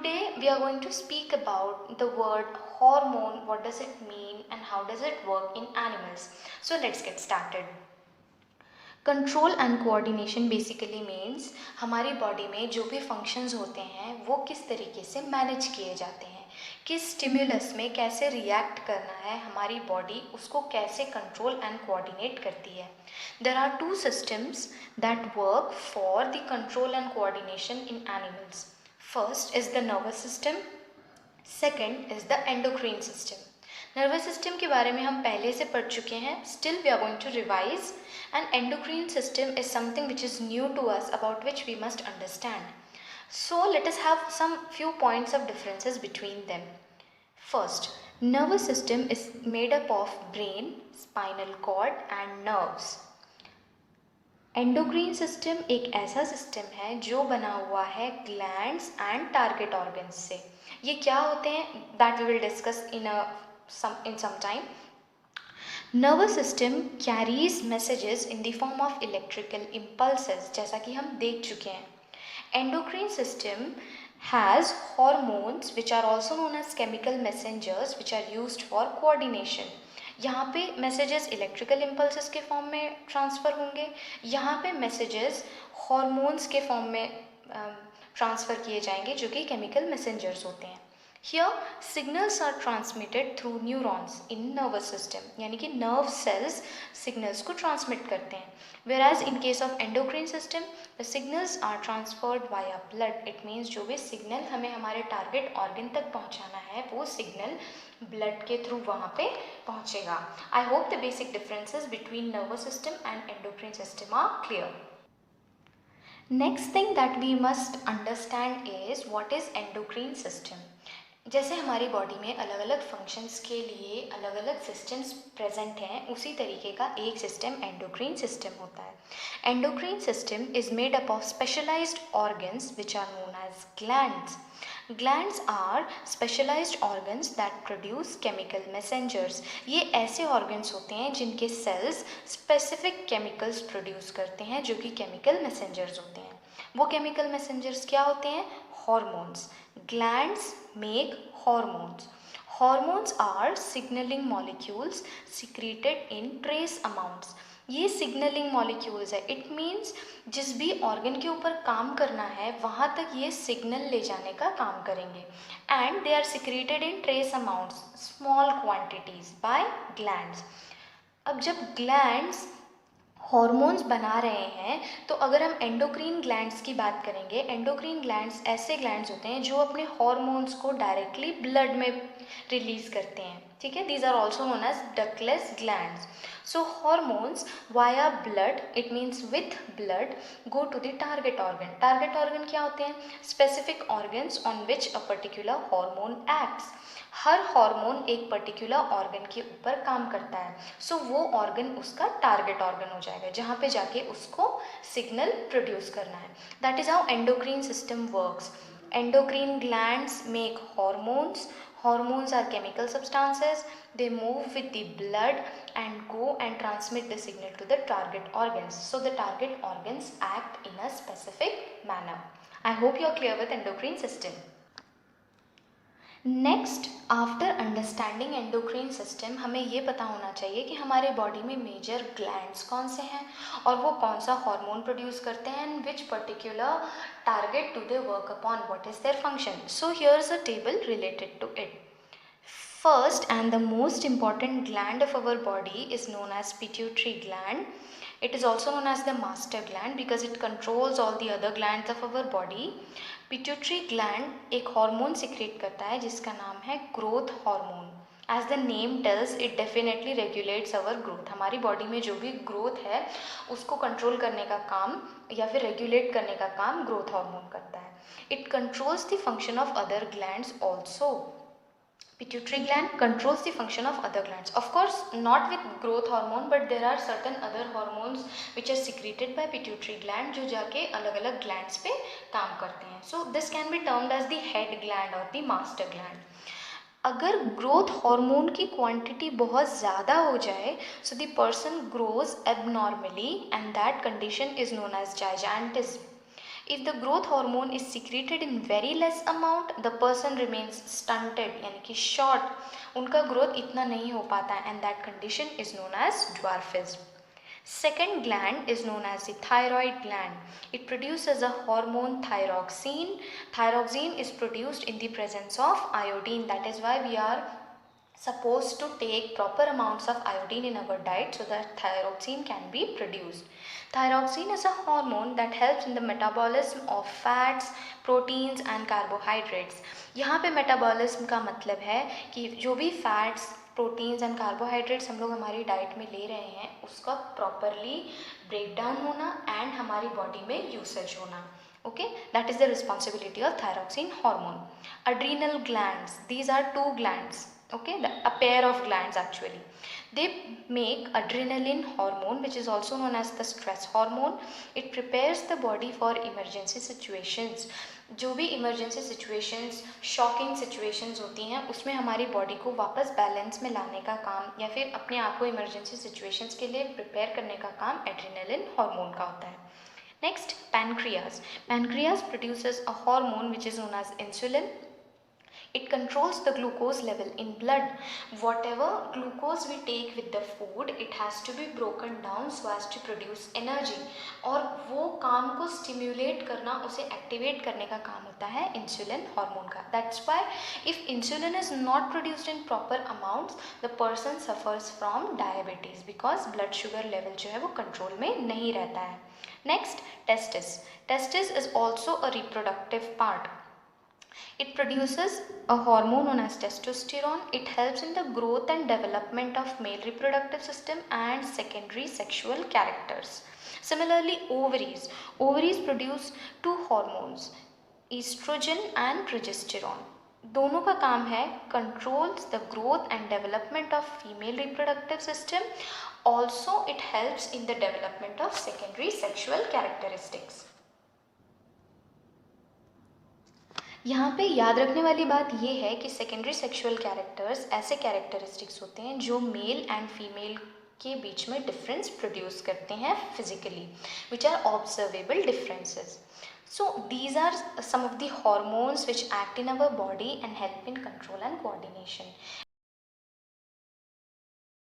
Today we are going to speak about the word hormone, what does it mean and how does it work in animals. So let's get started. Control and coordination basically means हमारी body में जो भी functions होते हैं वो किस तरीके से मैनेज किए जाते हैं, किस स्टिम्युलस में कैसे रिएक्ट करना है, हमारी बॉडी उसको कैसे कंट्रोल एंड कोऑर्डिनेट करती है. There are two systems that work for the control and coordination in animals. First is the nervous system, second is the endocrine system. Nervous system के बारे में हम पहले से पढ़ चुके हैं, still we are going to revise. And endocrine system is something which is new to us, about which we must understand. So let us have some few points of differences between them. First, nervous system is made up of brain, spinal cord and nerves. Endocrine system एक ऐसा system है जो बना हुआ है glands and target organs से. ये क्या होते हैं that we will discuss in some time. Nervous system carries messages in the form of electrical impulses, जैसा कि हम देख चुके हैं. Endocrine system has hormones which are also known as chemical messengers which are used for coordination. यहाँ पे messages electrical impulses के form में ट्रांसफ़र होंगे, यहाँ पे मैसेजेस हॉर्मोन्स के फॉर्म में ट्रांसफ़र किए जाएंगे जो कि केमिकल मैसेंजर्स होते हैं. Here signals are transmitted through neurons in nervous system, यानी कि nerve cells signals को transmit करते हैं. Whereas in case of endocrine system, the signals are transferred via blood. It means जो भी signal हमें हमारे target organ तक पहुंचाना है वो signal blood के through वहाँ पे पहुंचेगा. I hope the basic differences between nervous system and endocrine system are clear. Next thing that we must understand is what is endocrine system. जैसे हमारी बॉडी में अलग अलग फंक्शंस के लिए अलग अलग सिस्टम्स प्रेजेंट हैं, उसी तरीके का एक सिस्टम एंडोक्रीन सिस्टम होता है. Endocrine system is made up of specialised organs which are known as glands. Glands are specialised organs that produce chemical messengers. ये ऐसे ऑर्गन्स होते हैं जिनके सेल्स स्पेसिफिक केमिकल्स प्रोड्यूस करते हैं जो कि केमिकल मैसेंजर्स होते हैं. वो केमिकल मैसेंजर्स क्या होते हैं? Hormones. Glands make hormones. Hormones are signaling molecules secreted in trace amounts. ये signaling molecules है. It means जिस भी organ के ऊपर काम करना है वहाँ तक ये signal ले जाने का काम करेंगे. And they are secreted in trace amounts, small quantities by glands. अब जब glands हॉर्मोन्स बना रहे हैं तो अगर हम एंडोक्रीन ग्लैंड्स की बात करेंगे, एंडोक्रीन ग्लैंड्स ऐसे ग्लैंड्स होते हैं जो अपने हॉर्मोन्स को डायरेक्टली ब्लड में रिलीज करते हैं. ठीक है, these are also known as ductless glands. So hormones via blood, it means with blood, go to the target organ. Target organ क्या होते हैं? Specific organs on which a particular hormone acts. हर hormone एक particular organ के ऊपर काम करता है, सो वो ऑर्गन उसका टारगेट ऑर्गन हो जाएगा जहाँ पे जाके उसको सिग्नल प्रोड्यूस करना है. That is how endocrine system works. Endocrine glands make hormones. Hormones are chemical substances. They move with the blood and go and transmit the signal to the target organs. So the target organs act in a specific manner. I hope you are clear with endocrine system. Next, after understanding endocrine system हमें ये पता होना चाहिए कि हमारे body में major glands कौन से हैं और वो कौन सा हार्मोन प्रोड्यूस करते हैं and which particular target to they work upon, what is their function. So here is a table related to it. First and the most important gland of our body is known as pituitary gland. It is also known as the master gland because it controls all the other glands of our body. Pituitary gland एक hormone secrete करता है जिसका नाम है growth hormone. As the name tells, it definitely regulates our growth. हमारी body में जो भी ग्रोथ है उसको कंट्रोल करने का काम या फिर रेगुलेट करने का काम ग्रोथ हार्मोन करता है. It controls the function of other glands also. Pituitary gland controls the function of other glands. Of course, not with growth hormone, but there are certain other hormones which are secreted by pituitary gland जो जाके अलग अलग glands पे काम करते हैं. So this can be termed as the head gland or the master gland. अगर growth hormone की क्वांटिटी बहुत ज़्यादा हो जाए, so the person grows abnormally and that condition is known as gigantism. If the growth hormone is secreted in very less amount, the person remains stunted, यानी कि short, उनका growth इतना नहीं हो पाता है, and that condition is known as dwarfism. Second gland is known as the thyroid gland. It produces a hormone thyroxine. Thyroxine is produced in the presence of iodine. That is why we are supposed to take proper amounts of iodine in our diet so that thyroxine can be produced. Thyroxine is a hormone that helps in the metabolism of fats, proteins and carbohydrates. यहाँ पे metabolism का मतलब है कि जो भी fats, proteins and carbohydrates हम लोग हमारी डाइट में ले रहे हैं उसका प्रॉपरली ब्रेकडाउन होना एंड हमारी बॉडी में यूसेज होना. Okay, that is the responsibility of thyroxine hormone. Adrenal glands, these are two glands, okay, a pair of glands actually. They make adrenaline hormone, which is also known as the stress hormone. It prepares the body for emergency situations. जो भी emergency situations, shocking situations होती हैं उसमें हमारी body को वापस balance में लाने का काम या फिर अपने आप को इमरजेंसी सिचुएशंस के लिए प्रिपेयर करने का काम एड्रेनलिन हार्मोन का होता है. Next, pancreas. Pancreas produces a hormone which is known as insulin. It controls the glucose level in blood. Whatever glucose we take with the food, it has to be broken down so as to produce energy. और वो काम को stimulate करना, उसे activate करने का काम होता है insulin hormone का. That's why if insulin is not produced in proper amounts, the person suffers from diabetes because blood sugar level जो है वो control में नहीं रहता है. Next, testis. Testis is also a reproductive part. It produces a hormone known as testosterone. It helps in the growth and development of male reproductive system and secondary sexual characters. Similarly, ovaries. Ovaries produce two hormones, estrogen and progesterone. दोनों का काम है controls the growth and development of female reproductive system. Also, it helps in the development of secondary sexual characteristics. यहाँ पे याद रखने वाली बात ये है कि सेकेंडरी सेक्सुअल कैरेक्टर्स ऐसे कैरेक्टरिस्टिक्स होते हैं जो मेल एंड फीमेल के बीच में डिफरेंस प्रोड्यूस करते हैं physically, which are observable differences. So these are some of the hormones which act in our body and help in control and coordination.